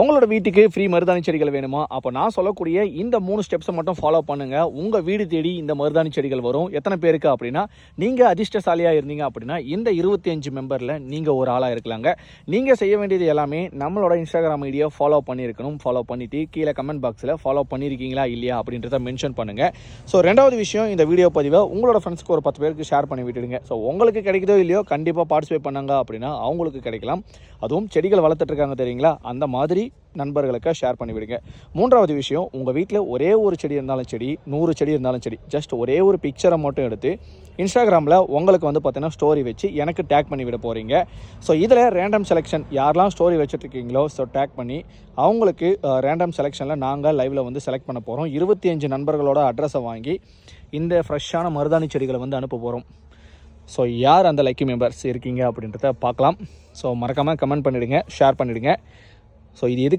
உங்களோட வீட்டுக்கு ஃப்ரீ மருதாணி செடிகள் வேணுமா? அப்போ நான் சொல்லக்கூடிய இந்த 3 ஸ்டெப்ஸை மட்டும் ஃபாலோ பண்ணுங்கள். உங்கள் வீடு தேடி இந்த மருதாணி செடிகள் வரும். எத்தனை பேருக்கு அப்படின்னா, நீங்கள் அதிர்ஷ்டசாலியாக இருந்தீங்க அப்படின்னா இந்த 25 மெம்பரில் நீங்கள் ஒரு ஆளாக இருக்கலாங்க. நீங்கள் செய்ய வேண்டியது எல்லாமே நம்மளோட இன்ஸ்டாகிராம் ஐடியை ஃபாலோ பண்ணியிருக்கணும். ஃபாலோ பண்ணிவிட்டு கீழே கமெண்ட் பாக்ஸில் ஃபாலோ பண்ணியிருக்கீங்களா இல்லையா அப்படின்றத மென்ஷன் பண்ணுங்கள். ஸோ 2வது விஷயம், இந்த வீடியோ பதிவை உங்களோட ஃப்ரெண்ட்ஸ்க்கு ஒரு 10 பேருக்கு ஷேர் பண்ணி விட்டுடுங்க. ஸோ உங்களுக்கு கிடைக்குதோ இல்லையோ கண்டிப்பாக பார்ட்டிசிபேட் பண்ணாங்க அப்படின்னா அவங்களுக்கு கிடைக்கலாம். அதுவும் செடிகள் வளர்த்துட்ருக்காங்க தெரியுங்களா, அந்த மாதிரி நண்பர்களுக்கு ஷேர் பண்ணிவிடுங்க. 3வது விஷயம், உங்கள் வீட்டில் ஒரே ஒரு செடி இருந்தாலும் செடி, 100 செடி இருந்தாலும் செடி, ஜஸ்ட் ஒரே ஒரு பிக்சரை மட்டும் எடுத்து இன்ஸ்டாகிராமில் உங்களுக்கு பார்த்தீங்கன்னா ஸ்டோரி வச்சு எனக்கு டேக் பண்ணி விட போகிறீங்க. ஸோ இதில் ரேண்டம் செலெக்ஷன் யாரெல்லாம் ஸ்டோரி வச்சுட்ருக்கீங்களோ ஸோ டேக் பண்ணி அவங்களுக்கு ரேண்டம் செலெக்ஷனில் நாங்கள் லைவில் செலக்ட் பண்ண போகிறோம். 25 நண்பர்களோட அட்ரஸை வாங்கி இந்த ஃப்ரெஷ்ஷான மருதாணி செடிகளை அனுப்ப போகிறோம். ஸோ யார் அந்த லக்கி மெம்பர்ஸ் இருக்கீங்க அப்படின்றத பார்க்கலாம். ஸோ மறக்காமல் கமெண்ட் பண்ணிவிடுங்க, ஷேர் பண்ணிவிடுங்க. ஸோ இது எதுக்கு